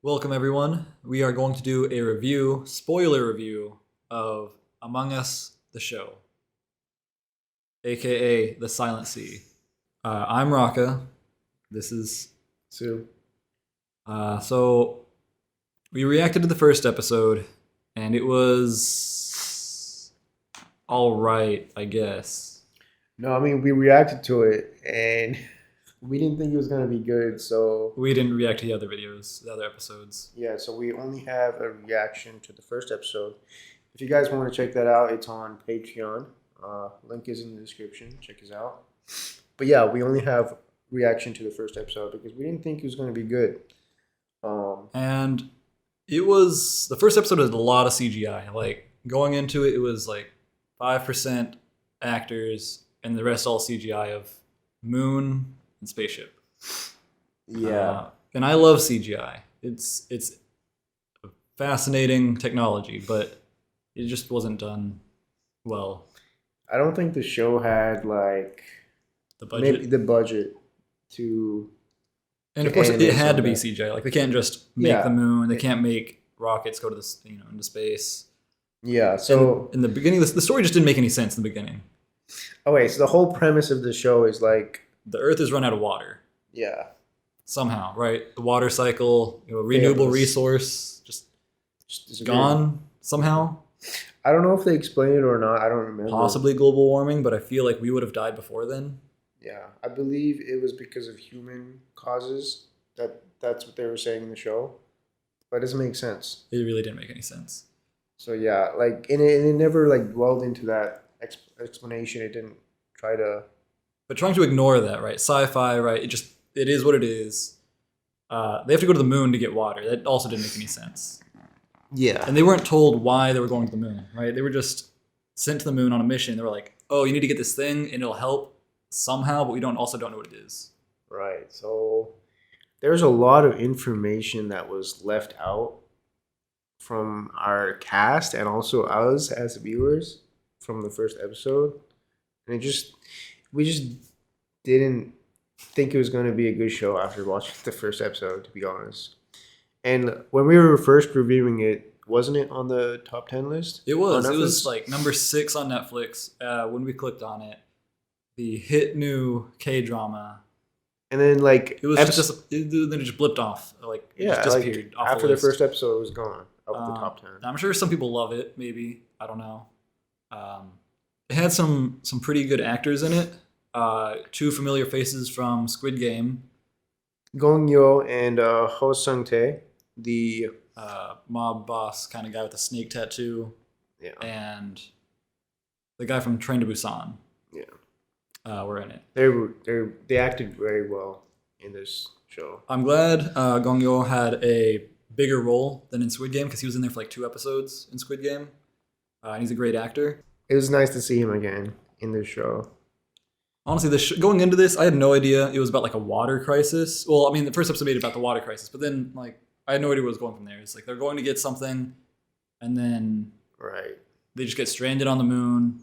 Welcome, everyone. We are going to do a review, spoiler review, of Among Us, the show, aka the Silent Sea. I'm Rocka. This is Su. so we reacted to the first episode, and it was all right, I guess. No, I mean we reacted to it and we didn't think it was gonna be good. So We didn't react to the other videos, the other episodes. yeah, so we only have a reaction to the first episode. If you guys want to check that out, it's on Patreon. Link is in the description. Check us out. But yeah, we only have reaction to the first episode because we didn't think it was gonna be good. And it was the first episode had a lot of CGI. Like going into it, it was like 5% actors, and the rest all CGI of moon and spaceship. And I love CGI. It's a fascinating technology, but it just wasn't done well. I don't think the show had like The budget, maybe the budget to. and of course, it animate had to be something. CGI. Like they can't just make Yeah. the moon. They can't make rockets go to this, into space. Yeah, so In the beginning, the story just didn't make any sense in the beginning. okay, so the whole premise of the show is like, The Earth has run out of water yeah, somehow, right? The water cycle, renewable Fails. resource, just just gone somehow. I don't know if they explain it or not. I don't remember. Possibly global warming, but I feel like we would have died before then. Yeah, I believe it was because of human causes. That's what they were saying in the show, but it doesn't make sense. It really didn't make any sense. So yeah, like and it never like dwelled into that explanation. It didn't try to. But trying to ignore that, right? Sci-fi, right? It is what it is. They have to go to the moon to get water. That also didn't make any sense. Yeah. And they weren't told why they were going to the moon, right? They were just sent to the moon on a mission. They were like, "Oh, you need to get this thing, and it'll help somehow," but we don't know what it is. Right. So there's a lot of information that was left out from our cast and also us as viewers from the first episode. And we just didn't think it was going to be a good show after watching the first episode, to be honest. And when we were first reviewing it, wasn't it on the top 10 list? It was. On It was Netflix? like number 6 on Netflix when we clicked on it. The hit new K drama. And then like It was then it just blipped off. Like it just like, disappeared off after the the list. first episode was gone of the top 10. I'm sure some people love it. Maybe I don't know. It had some pretty good actors in it. 2 familiar faces from Squid Game. Gong Yoo and Ho Sung Tae, the Mob boss kind of guy with the snake tattoo, yeah. and the guy from Train to Busan. Yeah. Were in it. They acted very well in this show. I'm glad Gong Yoo had a bigger role than in Squid Game because he was in there for like 2 episodes in Squid Game. And he's a great actor. It was nice to see him again in this show. Honestly, going into this, I had no idea it was about like a water crisis. Well, I mean, the first episode made it about the water crisis, but then like I had no idea where it was going from there. It's like they're going to get something, and then Right. they just get stranded on the moon,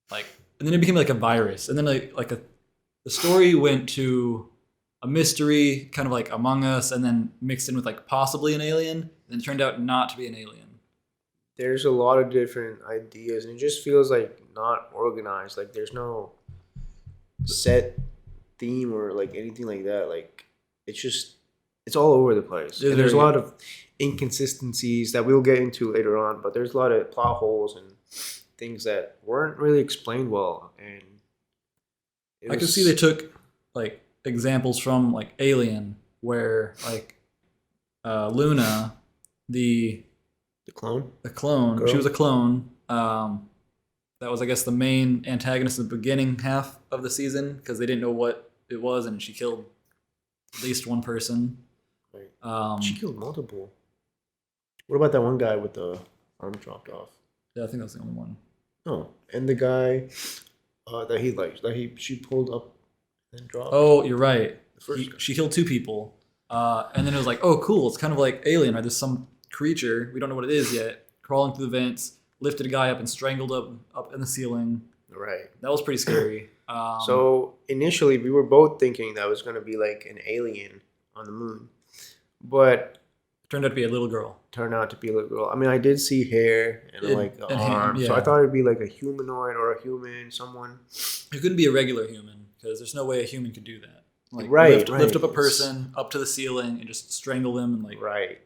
like, and then it became like a virus, and then the story went to a mystery, kind of like Among Us, and then mixed in with like possibly an alien, and it turned out not to be an alien. There's a lot of different ideas, and it just feels like not organized. Like there's no set theme or like anything like that. Like it's all over the place. It's And there's a very- lot of inconsistencies that we'll get into later on, but there's a lot of plot holes and things that weren't really explained well. And I could see they took like examples from like Alien, where like Luna, the clone. clone, Girl. she was a clone. That was, I guess, the main antagonist in the beginning half of the season because they didn't know what it was, and she killed at least one person. Right. She killed multiple. What about that one guy with the arm chopped off? Yeah, I think that was the only one. Oh, and the guy she pulled up and dropped. Oh, you're right. The first guy. She killed 2 people, and then it was like, oh, cool. It's kind of like Alien, right? There's some creature we don't know what it is yet, crawling through the vents, lifted a guy up and strangled up in the ceiling. Right. That was pretty scary. So initially, we were both thinking that was going to be like an alien on the moon, but Turned out to be a little girl. Turned out to be a little girl. I mean, I did see hair and like an arm, so I thought it'd be like a humanoid or a human, someone. It couldn't be a regular human because there's no way a human could do that. Like lift up a person up to the ceiling and just strangle them and like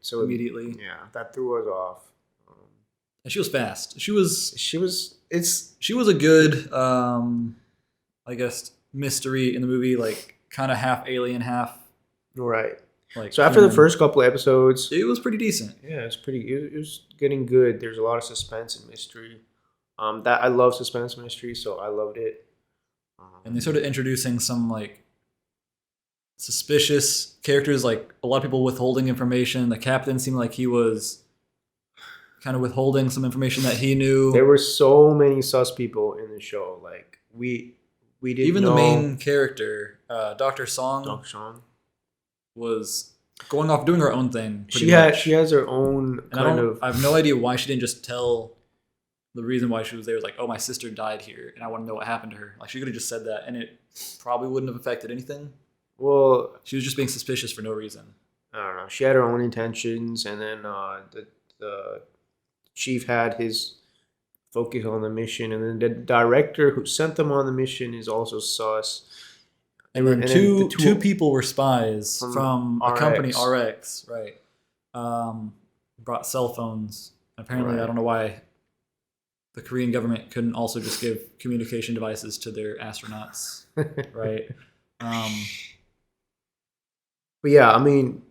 so immediately. Yeah, that threw us off. And she was fast. She was a good, I guess, mystery in the movie, like kind of half alien, half right. Like so after the first couple of episodes, it was pretty decent. Yeah, it was getting good. There's a lot of suspense and mystery. That I love suspense and mystery, so I loved it. And they started introducing some like suspicious characters, like a lot of people withholding information. The captain seemed like he was kind of withholding some information that he knew. There were so many sus people in the show. Like we didn't even know. The main character, Dr. Song, was going off doing her own thing. She has her own I have no idea why she didn't just tell the reason why she was there. Was like, oh, my sister died here, and I want to know what happened to her. Like she could have just said that, and it probably wouldn't have affected anything. Well, she was just being suspicious for no reason. I don't know. She had her own intentions, and then the chief had his focus on the mission, and then the director who sent them on the mission is also sus. And then two people were spies from a company, RX, right? Brought cell phones. Apparently, I don't know why the Korean government couldn't also just give communication devices to their astronauts, right? But yeah, I mean,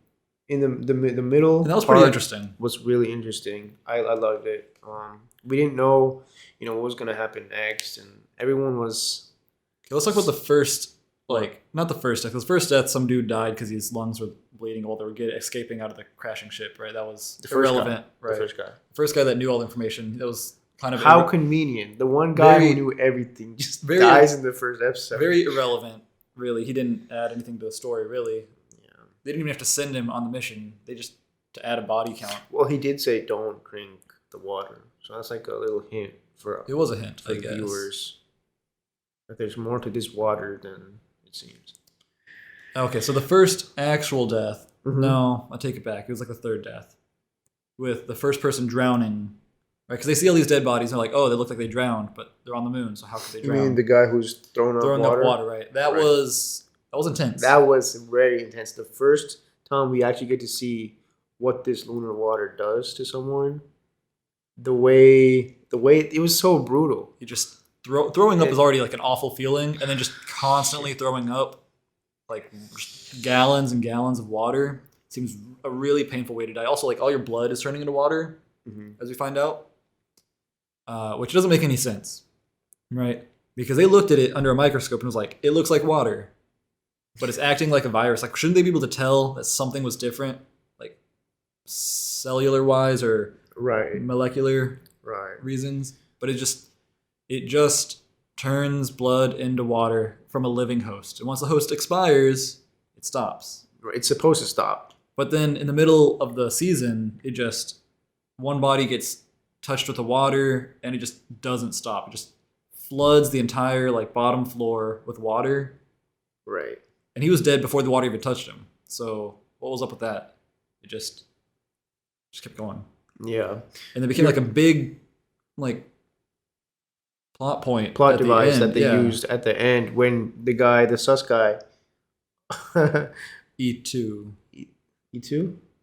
in the middle, and that was pretty interesting. Was really interesting. I loved it. We didn't know, what was gonna happen next, and everyone was. Okay, let's talk about the first. Like, not the first death. Because first death, some dude died because his lungs were bleeding while they were escaping out of the crashing ship, right? That was irrelevant, right? The first guy that knew all the information. That was kind of... How convenient. The one guy who knew everything just dies in the first episode. Very irrelevant, really. He didn't add anything to the story, really. Yeah. They didn't even have to send him on the mission. They just... to add a body count. Well, he did say, don't drink the water. So that's like a little hint for... It was a hint, for the viewers. That there's more to this water than... seems. Okay, so the first actual death, no, I take it back. It was like the third death. With the first person drowning, right? Because they see all these dead bodies and they're like, oh, they look like they drowned, but they're on the moon, so how could they drown? You mean the guy who's throwing up water, right? That was intense. That was very intense. The first time we actually get to see what this lunar water does to someone, the way it was so brutal. You just throwing up is already like an awful feeling, and then just constantly throwing up like gallons and gallons of water seems a really painful way to die. Also, like all your blood is turning into water, as we find out, which doesn't make any sense, right? Because they looked at it under a microscope and was like, it looks like water, but it's acting like a virus. Like, shouldn't they be able to tell that something was different, like cellular wise or molecular reasons? But it just turns blood into water from a living host. And once the host expires, it stops. It's supposed to stop. But then in the middle of the season, one body gets touched with the water and it just doesn't stop. It just floods the entire like bottom floor with water. Right. And he was dead before the water even touched him. So what was up with that? It just kept going. Yeah. And it became like a big like plot device that they used at the end when the sus guy E2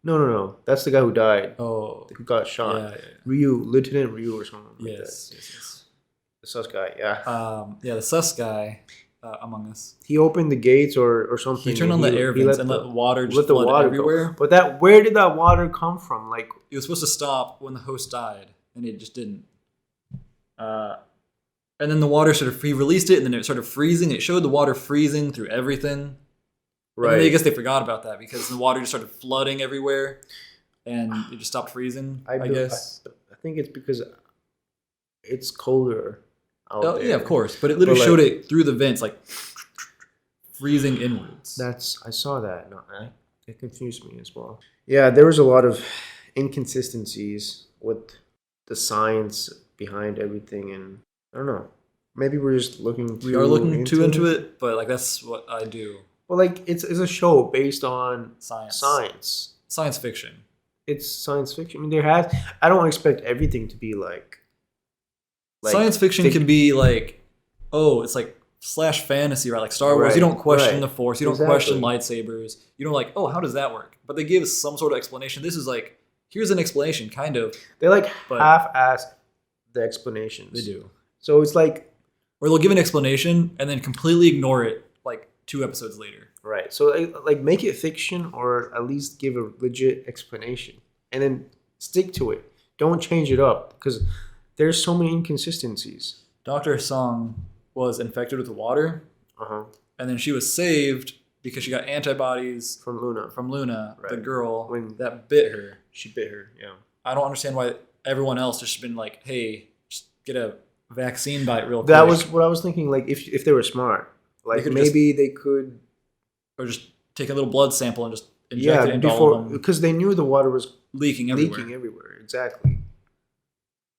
no that's the guy who died, who got shot. Yeah. Lieutenant Ryu or something yes the sus guy the sus guy Among Us, he opened the gates or something. He turned on the air vents and let water just flood everywhere. But where did that water come from? Like, it was supposed to stop when the host died and it just didn't. And then the water he released it and then it started freezing. It showed the water freezing through everything. Right. And I guess they forgot about that because the water just started flooding everywhere and it just stopped freezing, I guess. I think it's because it's colder out there. Yeah, of course. But it literally showed it through the vents, like freezing inwards. I saw that. No, it confused me as well. Yeah, there was a lot of inconsistencies with the science behind everything, and I don't know. Maybe we're just looking too into it, but like that's what I do. Well, like it's a show based on science fiction. it's science fiction. I mean, I don't expect everything to be like Science fiction can be like, oh, it's like slash fantasy, right? Like Star Wars, you don't question the Force, you don't question lightsabers, you don't like, oh, how does that work? But they give some sort of explanation. This is like, here's an explanation, kind of. They like half-ass the explanations. They do. So it's like, or they'll give an explanation and then completely ignore it like 2 episodes later. Right. So like make it fiction, or at least give a legit explanation, and then stick to it. Don't change it up, because there's so many inconsistencies. Dr. Song was infected with the water, and then she was saved because she got antibodies from Luna, the girl that bit her. She bit her. Yeah. I don't understand why everyone else just been like, hey, just get a vaccine bite real quick. That was what I was thinking. Like if they were smart, like maybe they could, or just take a little blood sample and just inject it into all of them, because they knew the water was leaking everywhere. Exactly.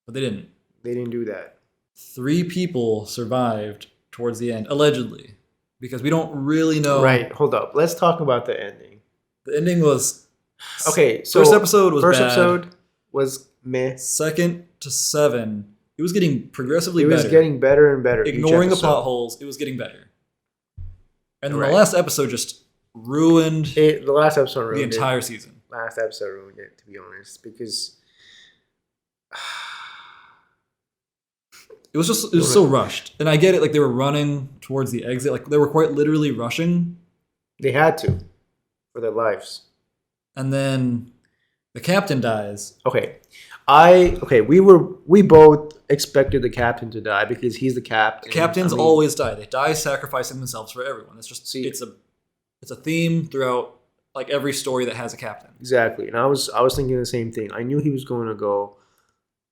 But they didn't. They didn't do that. 3 people survived towards the end, allegedly, because we don't really know. Right. Hold up. Let's talk about the ending. The ending was okay. So first episode was bad. Episode was meh. 2nd to 7, it was getting progressively better. It was getting better and better. Ignoring the plot holes, it was getting better. And then the last episode just ruined the last episode ruined the entire season. Last episode ruined it, to be honest, because it was so rushed. And I get it, like they were running towards the exit, like they were quite literally rushing. They had to, for their lives. And then the captain dies. We both expected the captain to die because he's the captain. The captains always die. They die sacrificing themselves for everyone. It's just it's a theme throughout like every story that has a captain. Exactly. And I was thinking the same thing. I knew he was going to go,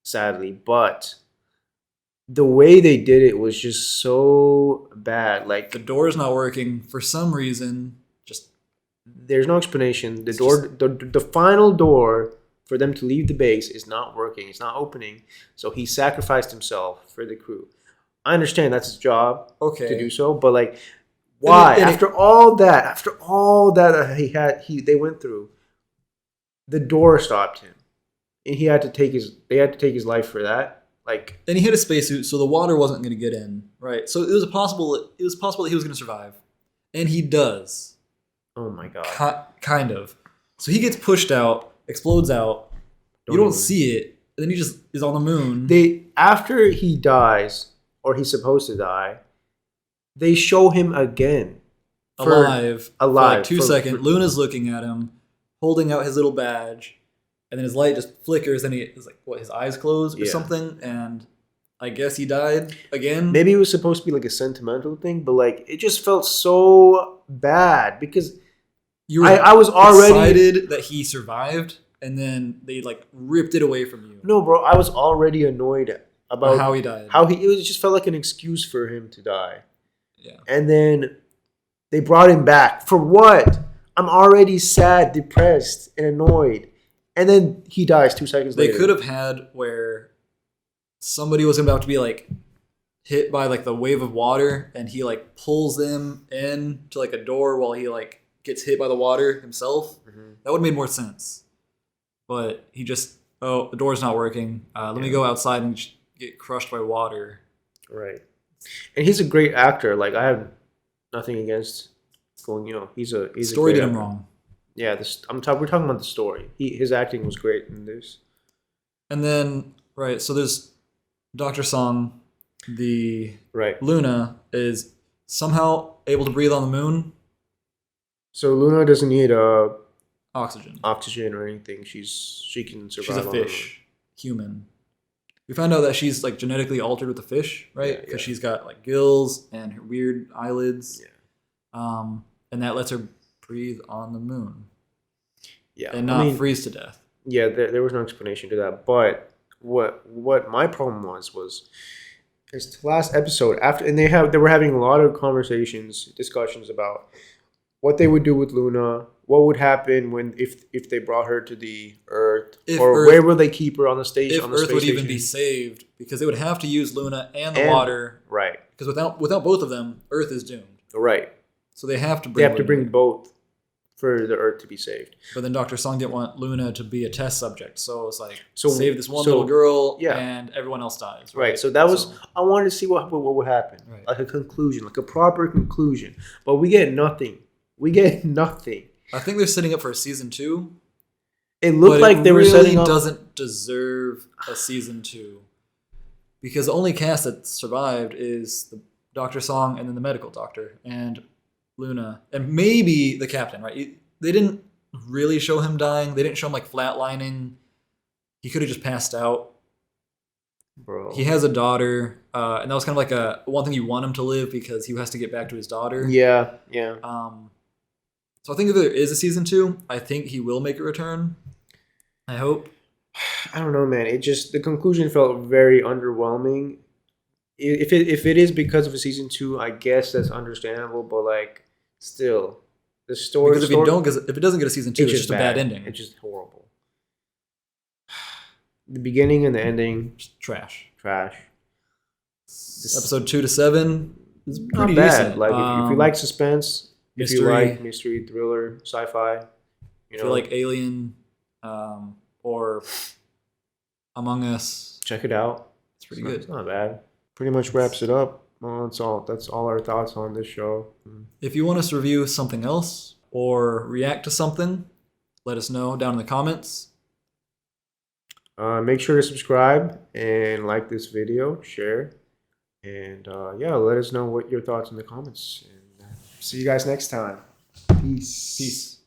sadly, but the way they did it was just so bad. Like the door is not working for some reason. Just there's no explanation. The final door for them to leave the base is not working. It's not opening. So he sacrificed himself for the crew. I understand that's his job to do so, but like, why? After all that they went through, the door stopped him, and they had to take his life for that. Like, and he had a spacesuit, so the water wasn't going to get in, right? So it was possible that he was going to survive, and he does. Oh my god! Kind of. So he gets pushed out, explodes out. You don't see it, and then he just is on the moon. After he dies, or he's supposed to die, they show him again. Alive. For like 2 seconds. Luna's looking at him, holding out his little badge, and then his light just flickers, and his eyes close or something, and I guess he died again. Maybe it was supposed to be like a sentimental thing, but like it just felt so bad because I was already excited that he survived, and then they like ripped it away from you. No, bro, I was already annoyed about how he died. It just felt like an excuse for him to die. Yeah. And then they brought him back. For what? I'm already sad, depressed, and annoyed. And then he dies 2 seconds later. They could have had where somebody was about to be like hit by like the wave of water, and he like pulls them in to like a door while he like gets hit by the water himself. Mm-hmm. That would have made more sense. But he just, the door's not working. Let me go outside and get crushed by water. Right. And he's a great actor. Like, I have nothing against going, he's a story did him actor. Wrong. Yeah, we're talking about the story. His acting was great in this. And then, right, so there's Dr. Song, right. Luna is somehow able to breathe on the moon. So Luna doesn't need oxygen or anything. She can survive. She's a fish, human. We found out that she's like genetically altered with the fish, right? Because she's got like gills and her weird eyelids. Yeah. And that lets her breathe on the moon. Yeah. And not freeze to death. Yeah, there was no explanation to that. But what my problem was the last episode and they were having a lot of discussions about what they would do with Luna, what would happen if they brought her to the Earth, where will they keep her on the station? If Earth would even be saved, because they would have to use Luna and the water, right? Because without both of them, Earth is doomed, right? So they have to bring both for the Earth to be saved. But then Dr. Song didn't want Luna to be a test subject, so it's like So- save this one so- little girl, yeah. and everyone else dies. Right. So that was I wanted to see what would happen, Right. like a conclusion, like a proper conclusion. But we get nothing. We get nothing. I think they're setting up for a season 2. It looked But like they were really setting up. doesn't deserve a season 2 because the only cast that survived is the Dr. Song and then the medical doctor and Luna and maybe the captain. Right? They didn't really show him dying. They didn't show him like flatlining. He could have just passed out. Bro. He has a daughter, and that was kind of like a one thing you want him to live because he has to get back to his daughter. Yeah. So I think if there is a season 2, I think he will make a return. I hope. I don't know, man. It just the conclusion felt very underwhelming. If it is because of a season 2, I guess that's understandable. But like, still, the story. Because if it doesn't get a season 2, it's just a bad ending. It's just horrible. The beginning and the ending, Just trash. trash. Episode 2 to 7 is Not pretty bad. decent. Like if you like suspense, if you mystery. like mystery, thriller, sci-fi, if you like Alien, or Among Us, check it out. it's pretty good. It's not bad. Pretty much wraps it up. Well, that's all our thoughts on this show. If you want us to review something else or react to something, let us know down in the comments. Make sure to subscribe and like this video, share, and yeah, let us know what your thoughts in the comments. And see you guys next time. Peace. Peace.